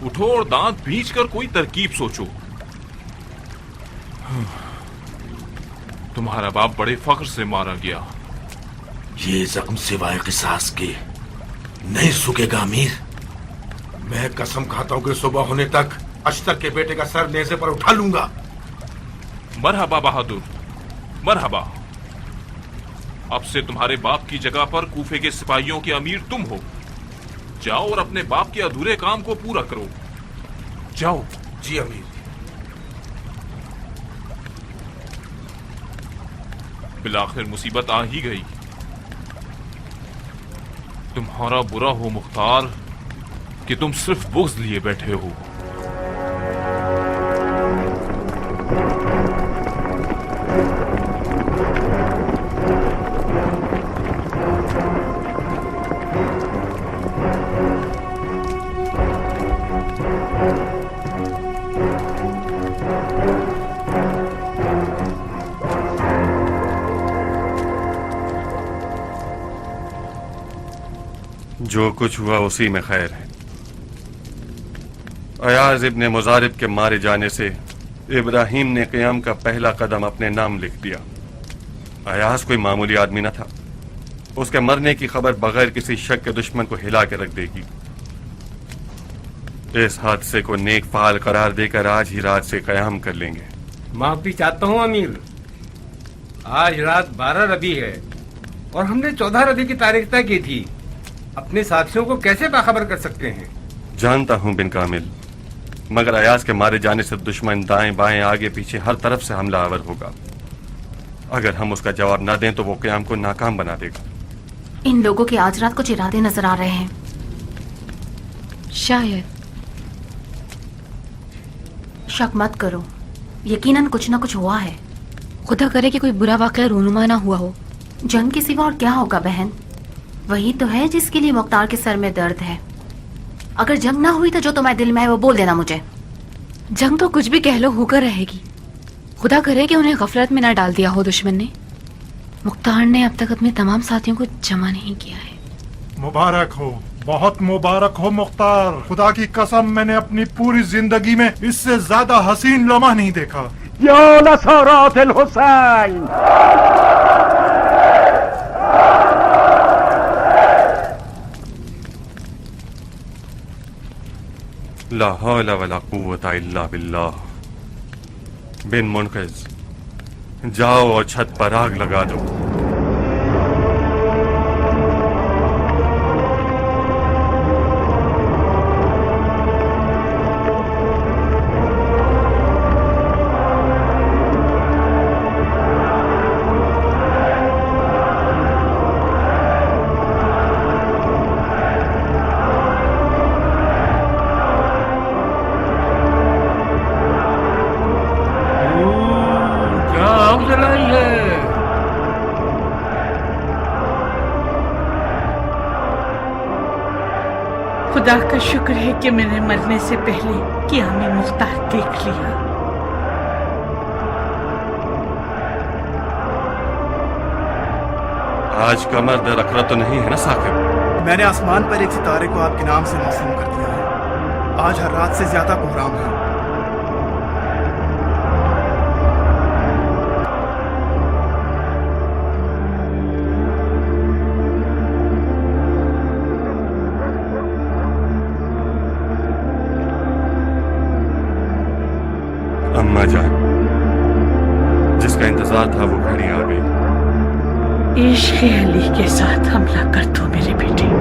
उठो और दांत भींच कर कोई तरकीब सोचो। तुम्हारा बाप बड़े फख्र से मारा गया। ये जख्म सिवाय किसास के नहीं सूखेगा अमीर। मैं कसम खाता हूं कि सुबह होने तक अश्तर के बेटे का सर नेज़े पर उठा लूंगा। मरहबा बहादुर, मरहबा। अब से तुम्हारे बाप की जगह पर कूफे के सिपाहियों के अमीर तुम हो। जाओ और अपने बाप के अधूरे काम को पूरा करो। जाओ। जी अमीर। बिलाखिर मुसीबत आ ही गई। तुम्हारा बुरा हो मुख्तार कि तुम सिर्फ बुग़्ज़ लिए बैठे हो। जो कुछ हुआ उसी में खैर है। अयाज इब्ने मुजारिब के मारे जाने से इब्राहिम ने क़याम का पहला कदम अपने नाम लिख दिया। अयाज कोई मामूली आदमी न था। उसके मरने की खबर बगैर किसी शक के दुश्मन को हिला के रख देगी। इस हादसे को नेक फाल करार देकर आज ही रात से कयाम कर लेंगे। माफी चाहता हूँ अमीर, आज रात 12 रबी है और हमने 14 रबी की तारीख तय की थी। अपने साथियों को कैसे बाखबर कर सकते हैं? जानता हूँ बिन कामिल, मगर अयाज के मारे जाने से दुश्मन दाएं बाएं आगे पीछे हर तरफ से हमला आवर होगा। अगर हम उसका जवाब ना दें तो वो क़याम को नाकाम बना देगा। इन लोगों के आज रात कुछ इरादे नजर आ रहे हैं। शायद। शक मत करो, यकीनन कुछ ना कुछ हुआ है। खुदा करे कि कोई बुरा वाक़या रूनुमा ना हुआ हो। जंग के सिवा और क्या होगा बहन? वही तो है जिसके लिए मुख्तार के सर में दर्द है। अगर जंग ना हुई तो जो तुम्हारे दिल में है वो बोल देना मुझे। जंग तो कुछ भी कह लो होकर रहेगी। खुदा करे कि उन्हें गफलत में ना डाल दिया हो दुश्मन ने। मुख्तार ने अब तक अपने तमाम साथियों को जमा नहीं किया है। मुबारक हो, बहुत मुबारक हो मुख्तार। खुदा की कसम, मैंने अपनी पूरी जिंदगी में इससे ज्यादा हसीन लम्हा नहीं देखा। या नसरात अल हुसैन। ला हौला वला कुव्वता इल्ला बिल्लाह। बिन मुनक़िज़, जाओ और छत पर आग लगा दो। खुदा का शुक्र है कि मैंने मरने से पहले क़याम मुख्तार देख लिया। आज कमर दर अखरा तो नहीं है ना साकिब? मैंने आसमान पर एक सितारे को आपके नाम से मौसूम कर दिया है। आज हर रात से ज्यादा कोहराम है। अम्मा जान, जिसका इंतजार था वो घड़ी आ गई। इश्क़ अली के साथ हमला कर दो मेरे बेटे।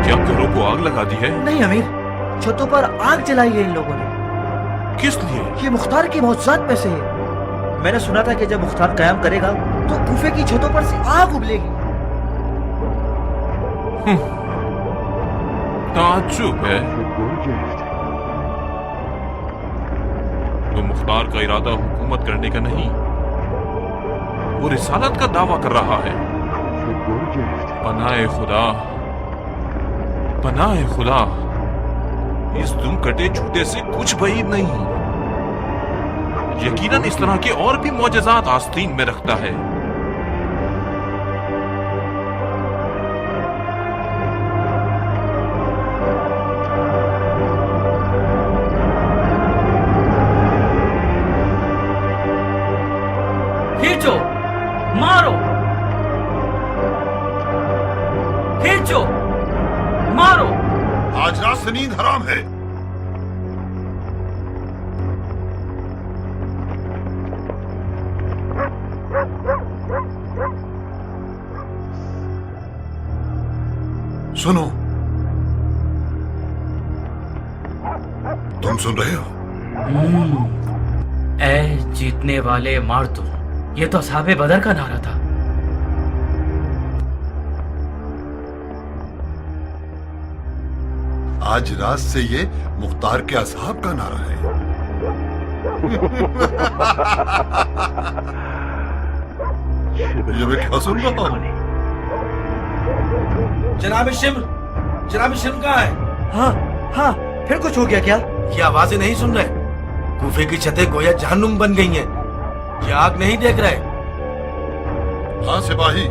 क्या घरों को आग लगा दी है? नहीं अमीर, छतों पर आग जलाई है इन लोगों ने। किस लिए? ये मुख्तार की मौजूदात में से है। मैंने सुना था कि जब मुख्तार कयाम करेगा तो कूफे की छतों पर से आग उबलेगी। ताज्जुब है। तो मुख्तार का इरादा हुकूमत करने का नहीं, वो रिसालत का दावा कर रहा है। पनाए खुदा, पनाए खुदा, इस दुम कटे झूठे से कुछ बईद नहीं। यकीनन इस तरह के और भी मौजज़ात आस्तीन में रखता है। खींचो, मारो, खींचो, मारो। आज रात से नींद हराम है। सुनो, तुम सुन रहे हो? ऐ जीतने वाले मार दो, ये तो असहाबे बदर का नारा था। آج رات سے یہ مختار کے اصحاب کا نعرہ ہے. یہ میں کیا سن رہا ہوں؟ جناب شمر کہاں ہے؟ ہاں پھر کچھ ہو گیا کیا؟ یہ آوازیں نہیں سن رہے؟ کوفے کی چھتیں گویا جہنم بن گئی ہیں. یہ آگ نہیں دیکھ رہے؟ ہاں سپاہی،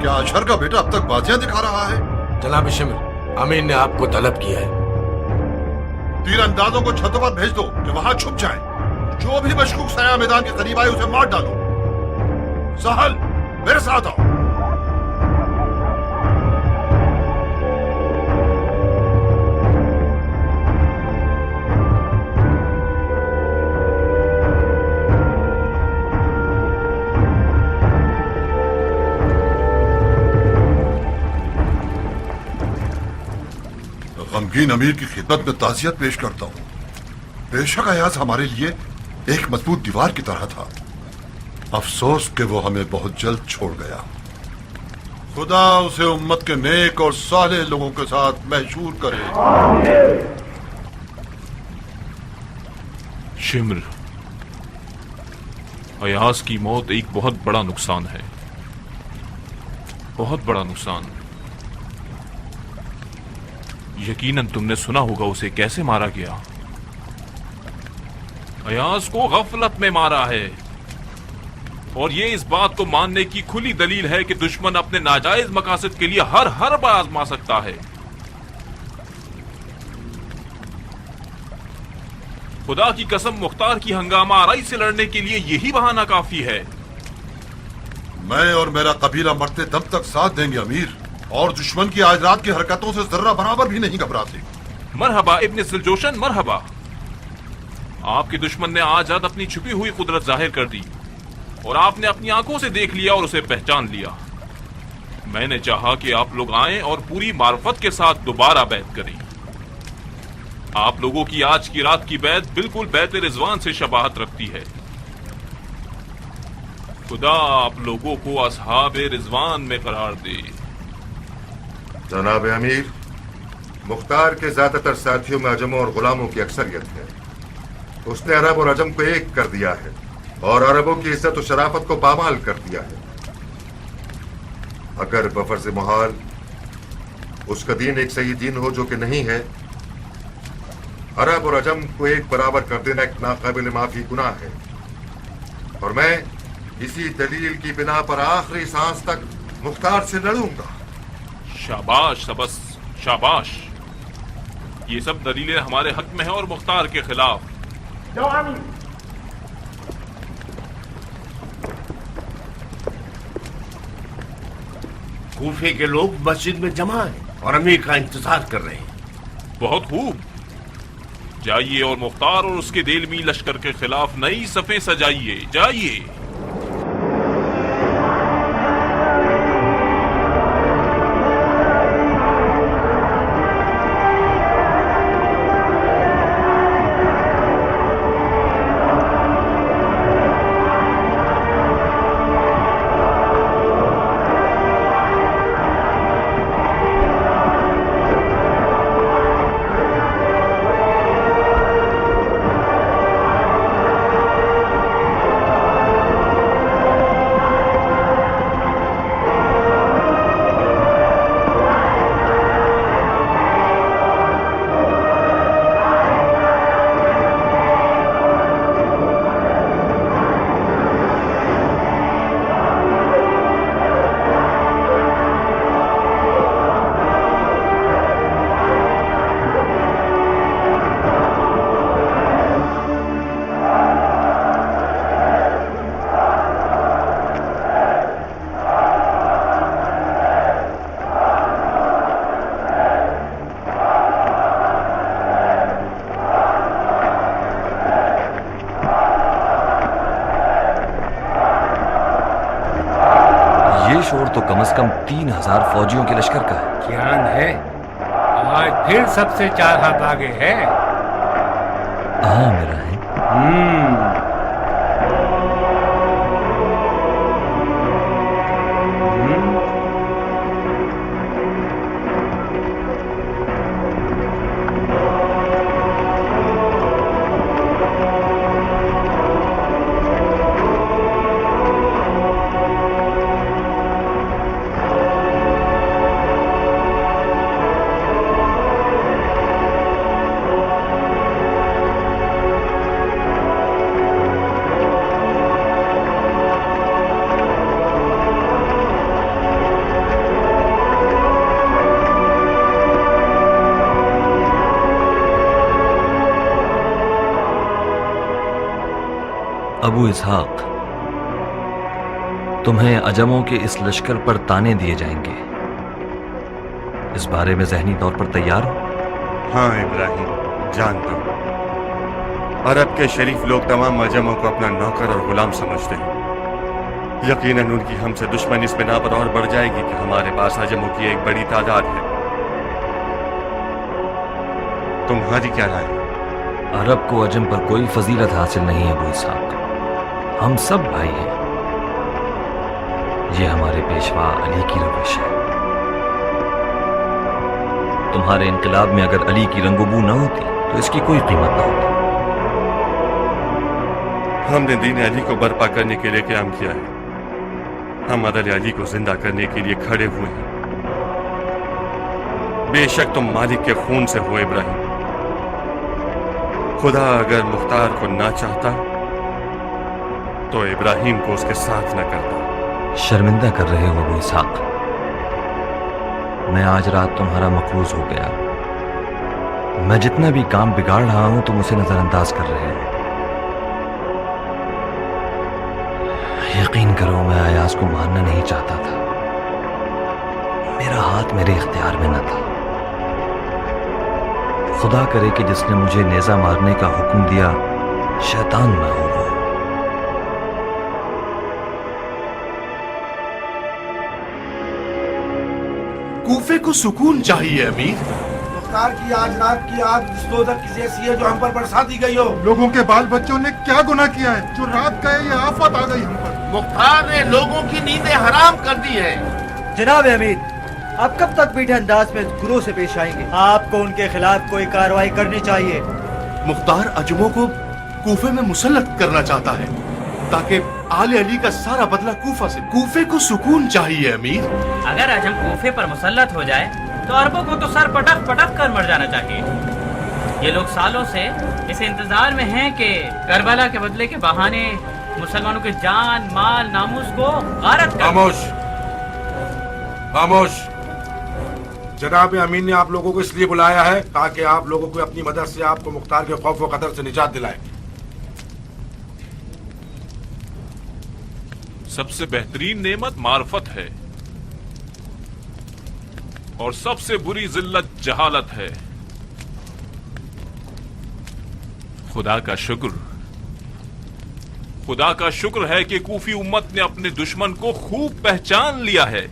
کیا اشہر کا بیٹا اب تک بازیاں دکھا رہا ہے؟ جناب شمر، امیر نے آپ کو طلب کیا ہے. تیر اندازوں کو چھتوں پر بھیج دو کہ وہاں چھپ جائیں. جو بھی مشکوک سایہ میدان کے قریب آئے اسے مار ڈالو. سہل، میرے ساتھ آؤ. غمگین امیر کی خدمت میں تعزیت پیش کرتا ہوں. بے شک ایاز ہمارے لیے ایک مضبوط دیوار کی طرح تھا. افسوس کہ وہ ہمیں بہت جلد چھوڑ گیا. خدا اسے امت کے نیک اور صالح لوگوں کے ساتھ محشور کرے. شمر، ایاز کی موت ایک بہت بڑا نقصان ہے، بہت بڑا نقصان. یقیناً تم نے سنا ہوگا اسے کیسے مارا گیا. ایاز کو غفلت میں مارا ہے، اور یہ اس بات کو ماننے کی کھلی دلیل ہے کہ دشمن اپنے ناجائز مقاصد کے لیے ہر بار آزما سکتا ہے. خدا کی قسم، مختار کی ہنگامہ آرائی سے لڑنے کے لیے یہی بہانہ کافی ہے. میں اور میرا قبیلہ مرتے دم تک ساتھ دیں گے امیر، اور دشمن کی آج رات کی حرکتوں سے ذرہ برابر بھی نہیں گھبراتے. مرحبا ابن ذوالجوشن، مرحبا. آپ کے دشمن نے آج رات اپنی چھپی ہوئی قدرت ظاہر کر دی، اور آپ نے اپنی آنکھوں سے دیکھ لیا اور اسے پہچان لیا. میں نے چاہا کہ آپ لوگ آئیں اور پوری معرفت کے ساتھ دوبارہ بیعت کریں. آپ لوگوں کی آج کی رات کی بیعت بالکل بیعت رضوان سے شباہت رکھتی ہے. خدا آپ لوگوں کو اصحاب رضوان میں قرار دے. جناب امیر، مختار کے زیادہ تر ساتھیوں میں عجموں اور غلاموں کی اکثریت ہے. اس نے عرب اور عجم کو ایک کر دیا ہے، اور عربوں کی عزت و شرافت کو پامال کر دیا ہے. اگر بفرض محال اس کا دین ایک صحیح دین ہو جو کہ نہیں ہے، عرب اور عجم کو ایک برابر کر دینا ایک ناقابل معافی گناہ ہے. اور میں اسی دلیل کی بنا پر آخری سانس تک مختار سے لڑوں گا. شاباش سبس، شاباش. یہ سب دلیلیں ہمارے حق میں ہیں اور مختار کے خلاف. کوفے کے لوگ مسجد میں جمع ہیں اور امیر کا انتظار کر رہے ہیں. بہت خوب. جائیے اور مختار اور اس کے دیلمی لشکر کے خلاف نئی صفیں سجائیے. جائیے. شور تو کم از کم 3000 فوجیوں کے لشکر کا ہے. کیان ہے آج پھر سب سے 4 ہاتھ آگے ہے. ہاں میرا ہے. ابو اسحاق، تمہیں عجموں کے اس لشکر پر تانے دیے جائیں گے، اس بارے میں ذہنی طور پر تیار ہو؟ ہاں ابراہیم، جانتا ہوں۔ عرب کے شریف لوگ تمام عجموں کو اپنا نوکر اور غلام سمجھتے ہیں۔ یقیناً ان کی ہم سے دشمنی اس بنا پر اور بڑھ جائے گی کہ ہمارے پاس عجموں کی ایک بڑی تعداد ہے۔ تمہاری کیا رائے ہے؟ عرب کو عجم پر کوئی فضیلت حاصل نہیں ہے ابو اسحاق، ہم سب بھائی ہیں۔ یہ ہمارے پیشوا علی کی روش ہے۔ تمہارے انقلاب میں اگر علی کی رنگ و بو نہ ہوتی تو اس کی کوئی قیمت نہ ہوتی۔ ہم نے دین علی کو برپا کرنے کے لیے قیام کیا ہے، ہم عدل علی کو زندہ کرنے کے لیے کھڑے ہوئے ہیں۔ بے شک تم مالک کے خون سے ہو ابراہیم، خدا اگر مختار کو نہ چاہتا تو ابراہیم کو اس کے ساتھ نہ کرتا۔ شرمندہ کر رہے ہو ابو اسحاق، میں آج رات تمہارا مقروض ہو گیا۔ میں جتنا بھی کام بگاڑ رہا ہوں تم اسے نظر انداز کر رہے ہو۔ یقین کرو میں ایاز کو مارنا نہیں چاہتا تھا، میرا ہاتھ میرے اختیار میں نہ تھا۔ خدا کرے کہ جس نے مجھے نیزہ مارنے کا حکم دیا شیطان نہ ہو وہ۔ کوفے کو سکون چاہیے امیر۔ مختار کی آج رات کی آگ جس دوزخ کی جیسی ہے جو ہم پر برسا دی گئی ہو۔ لوگوں کے بال بچوں نے کیا گناہ کیا ہے جو رات گئے یہ آفت آ گئی ہم پر؟ مختار نے لوگوں کی نیندیں حرام کر دی ہیں۔ جناب امیر، آپ کب تک میٹھے انداز میں گروہ سے پیش آئیں گے؟ آپ کو ان کے خلاف کوئی کارروائی کرنی چاہیے۔ مختار عجموں کو کوفے میں مسلط کرنا چاہتا ہے تاکہ آل علی کا سارا بدلہ کوفہ سے۔ کوفے کو سکون چاہیے امیر۔ اگر عجم کوفے پر مسلط ہو جائے تو عربوں کو تو سر پٹک پٹک کر مر جانا چاہیے۔ یہ لوگ سالوں سے اس انتظار میں ہیں کہ کربلا کے بدلے کے بہانے مسلمانوں کے جان مال ناموس کو غارت کر۔ خاموش خاموش، جناب امین نے آپ لوگوں کو اس لیے بلایا ہے تاکہ آپ لوگوں کو اپنی مدد سے آپ کو مختار کے خوف و خطر سے نجات دلائے۔ سب سے بہترین نعمت معرفت ہے اور سب سے بری ذلت جہالت ہے۔ خدا کا شکر، خدا کا شکر ہے کہ کوفی امت نے اپنے دشمن کو خوب پہچان لیا ہے۔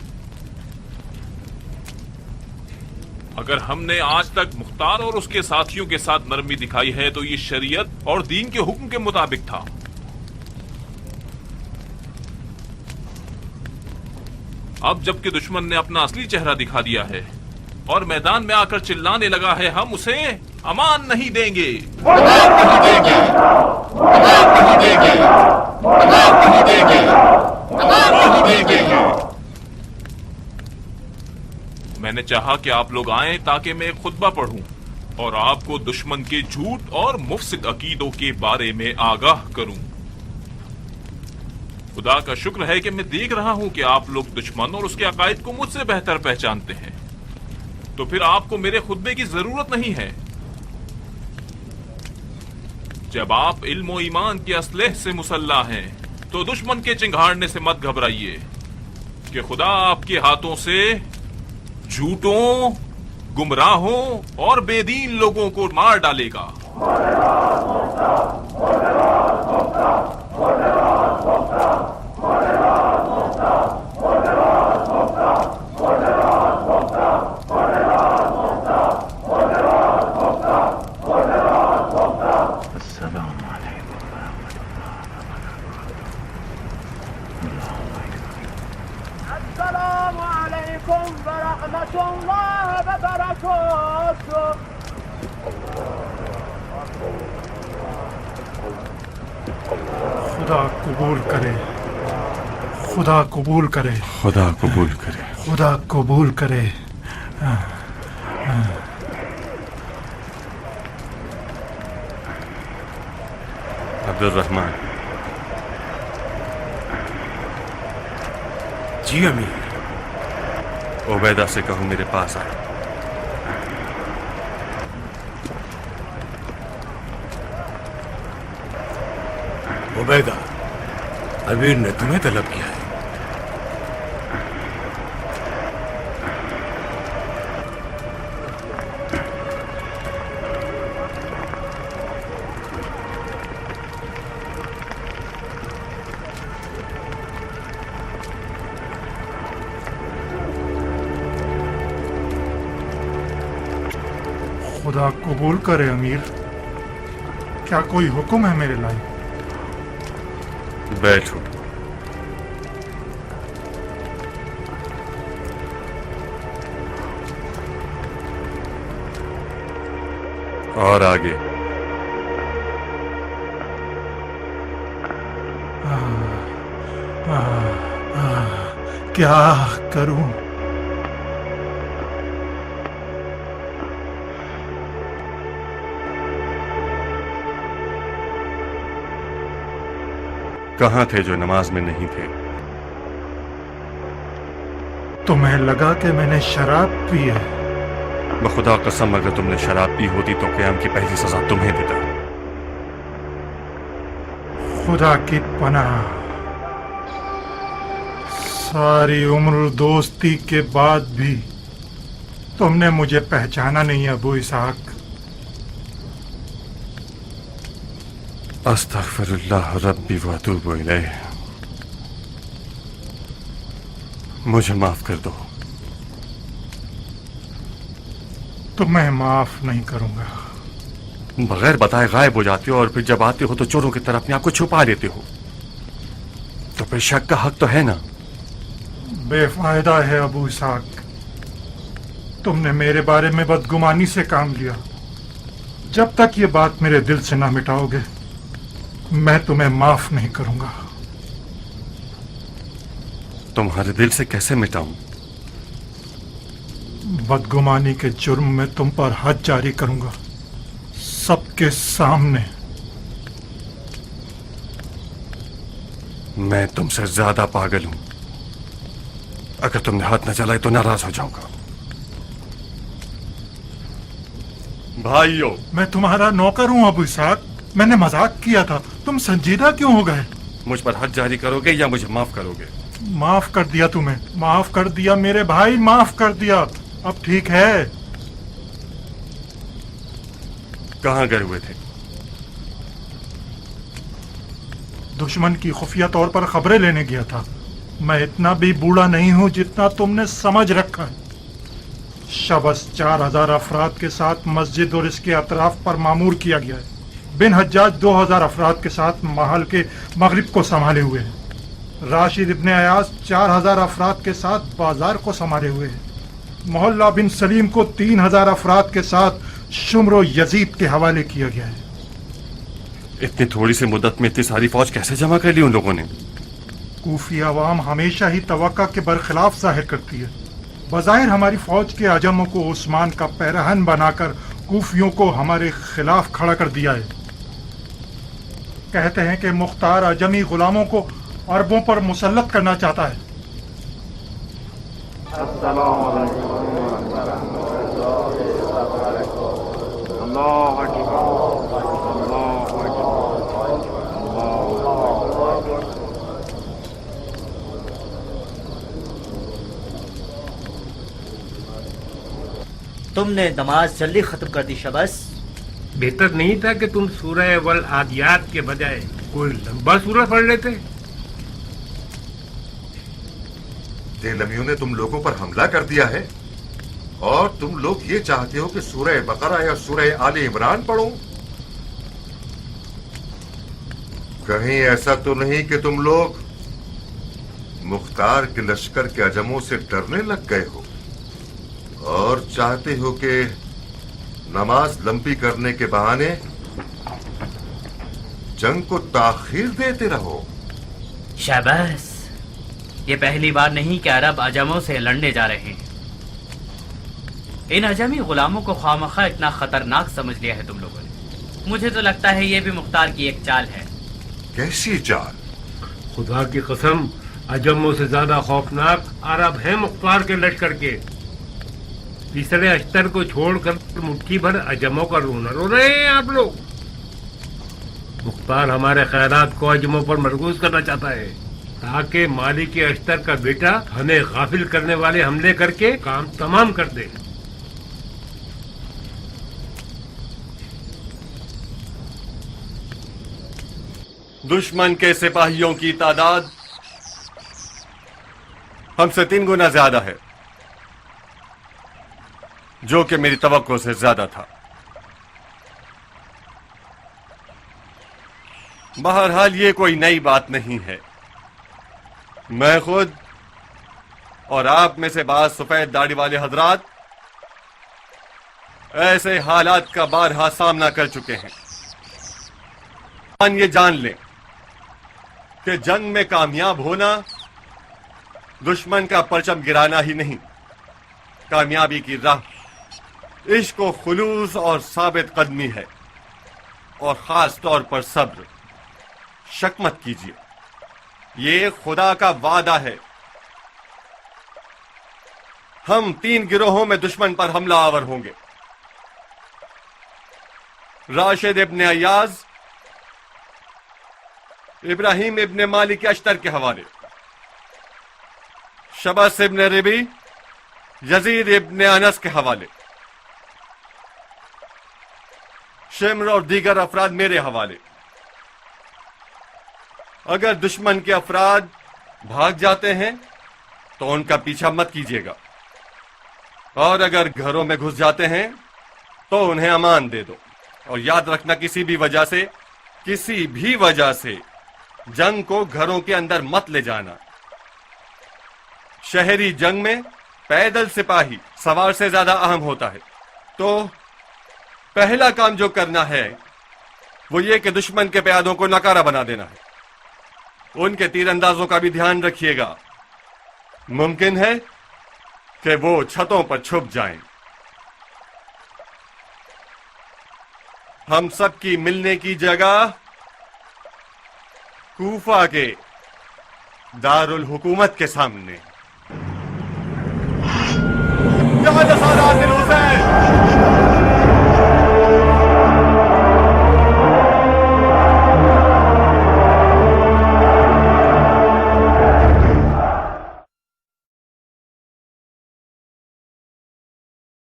اگر ہم نے آج تک مختار اور اس کے ساتھیوں کے ساتھ نرمی دکھائی ہے تو یہ شریعت اور دین کے حکم کے مطابق تھا۔ اب جبکہ دشمن نے اپنا اصلی چہرہ دکھا دیا ہے اور میدان میں آ کر چلانے لگا ہے، ہم اسے امان نہیں دیں گے۔ میں نے چاہا کہ آپ لوگ آئیں تاکہ میں ایک خطبہ پڑھوں اور آپ کو دشمن کے جھوٹ اور مفسد عقیدوں کے بارے میں آگاہ کروں۔ خدا کا شکر ہے کہ میں دیکھ رہا ہوں کہ آپ لوگ دشمن اور اس کے عقائد کو مجھ سے بہتر پہچانتے ہیں، تو پھر آپ کو میرے خطبے کی ضرورت نہیں ہے۔ جب آپ علم و ایمان کے اسلحے سے مسلح ہیں تو دشمن کے چنگھاڑنے سے مت گھبرائیے کہ خدا آپ کے ہاتھوں سے جھوٹوں، گمراہوں اور بے دین لوگوں کو مار ڈالے گا۔ السلام علیکم ورحمۃ اللہ وبرکاتہ۔ خدا قبول کرے، خدا قبول کرے، خدا قبول کرے، خدا قبول کرے۔ عبد الرحمن۔ جی امیر۔ عبیدہ سے کہو میرے پاس آئے۔ उबैदा, अमीर ने तुम्हें तलब किया है। खुदा कबूल करे अमीर, क्या कोई हुक्म है मेरे लायक? बैठो। और आगे? क्या करूं? कहाँ थे जो नमाज में नहीं थे? तुम्हें लगा कि मैंने शराब पी है? बखुदा कसम, अगर तुमने शराब पी होती तो क़याम की पहली सजा तुम्हें देता। खुदा की पनाह, सारी उम्र दोस्ती के बाद भी तुमने मुझे पहचाना नहीं अबू इसहाक। अस्तगफिरुल्लाह रब्बी व अतूबु इलैह। मुझे माफ कर दो। तुम्हें माफ नहीं करूंगा। बगैर बताए गायब हो जाते हो और फिर जब आते हो तो चोरों की तरह अपने आप को छुपा लेते हो। तो फिर शक का हक तो है ना? बेफायदा है अबू इसहाक, तुमने मेरे बारे में बदगुमानी से काम लिया। जब तक ये बात मेरे दिल से ना मिटाओगे मैं तुम्हें माफ नहीं करूंगा। तुम्हारे दिल से कैसे मिटाऊं? बदगुमानी के जुर्म में तुम पर हद जारी करूंगा, सबके सामने। मैं तुमसे ज्यादा पागल हूं। अगर तुमने हाथ न चलाए तो नाराज हो जाऊंगा। भाइयों, मैं तुम्हारा नौकर हूं अबू इसहाक, मैंने मजाक किया था, तुम संजीदा क्यों हो गए? मुझ पर हद जारी करोगे या मुझे माफ करोगे? माफ कर दिया तुम्हें, माफ कर दिया मेरे भाई, माफ कर दिया। अब ठीक है। कहाँ गए हुए थे? दुश्मन की खुफिया तौर पर खबरें लेने गया था। मैं इतना भी बूढ़ा नहीं हूं जितना तुमने समझ रखा है। शबस 4000 अफराद के साथ मस्जिद और इसके अतराफ पर मामूर किया गया है। बिन हज्जाज 2000 अफराद के साथ महल के मगरिब को संभाले हुए हैं। राशिद इब्ने अयाज 4000 अफराद के साथ बाजार को संभाले हुए हैं। मोहल्ला बिन सलीम को 3000 अफराद के साथ शुम्र यजीद के हवाले किया गया है। इतनी थोड़ी सी मुद्दत में इतनी सारी फौज कैसे जमा कर ली उन लोगों ने? कूफी अवाम हमेशा ही तवक्का के बरखिलाफ जाहिर करती है। बज़ाहिर हमारी फौज के अजमों को उस्मान का पैरहन बनाकर कूफियों को हमारे खिलाफ खड़ा कर दिया है। कहते हैं कि मुख्तार अजमी गुलामों को अरबों पर मुसल्लत करना चाहता है। तुमने नमाज जल्दी खत्म कर दी शबस। बेहतर नहीं था कि तुम सूरह वल आदियात के बजाय कोई लंबा सूरह पढ़ लेते? देलमियों ने तुम लोगों पर हमला कर दिया है और तुम लोग ये चाहते हो कि सूरह बकरा या सूरह आले इमरान पढ़ो? कहीं ऐसा तो नहीं कि तुम लोग मुख्तार के लश्कर के अजमों से डरने लग गए हो और चाहते हो कि नमाज लंबी करने के बहाने जंग को ताखीर देते रहो? शाबाश, ये पहली बार नहीं कि अरब अजमों से लड़ने जा रहे हैं। इन अजमी गुलामों को खामखा इतना खतरनाक समझ लिया है तुम लोगों ने। मुझे तो लगता है ये भी मुख्तार की एक चाल है। कैसी चाल? खुदा की कसम, अजमों से ज्यादा खौफनाक अरब हैं मुख्तार के लश्कर के। तीसरे अख्तर को छोड़कर मुट्ठी भर अजमों का रोना रो रहे हैं आप लोग। बार हमारे खैरात को अजमों पर मरकूज करना चाहता है ताकि मालिक अख्तर का बेटा हमें गाफिल करने वाले हमले करके काम तमाम कर दे। दुश्मन के सिपाहियों की तादाद हमसे 3 गुना ज्यादा है, जो कि मेरी तवक्को से ज्यादा था। बहरहाल ये कोई नई बात नहीं है। मैं खुद और आप में से बाज सफेद दाढ़ी वाले हजरात ऐसे हालात का बारहा सामना कर चुके हैं। ये जान लें कि जंग में कामयाब होना दुश्मन का परचम गिराना ही नहीं, कामयाबी की राह इश्क व खुलूस और साबित कदमी है, और खास तौर पर सब्र। शक मत कीजिए, ये खुदा का वादा है। हम 3 गिरोहों में दुश्मन पर हमला आवर होंगे। राशिद इब्न अय्याज इब्राहिम इब्न मालिक अश्तर के हवाले, शबस इब्न रिबी यजीद इब्न अनस के हवाले, शिम्र और दीगर अफराद मेरे हवाले। अगर दुश्मन के अफराद भाग जाते हैं तो उनका पीछा मत कीजिएगा, और अगर घरों में घुस जाते हैं तो उन्हें अमान दे दो। और याद रखना, किसी भी वजह से जंग को घरों के अंदर मत ले जाना। शहरी जंग में पैदल सिपाही सवार से ज्यादा अहम होता है। तो पहला काम जो करना है वो ये कि दुश्मन के प्यादों को नकारा बना देना है। उनके तीरंदाजों का भी ध्यान रखिएगा। मुमकिन है कि वो छतों पर छुप जाएं। हम सब की मिलने की जगह कूफा के दारुल हुकूमत के सामने।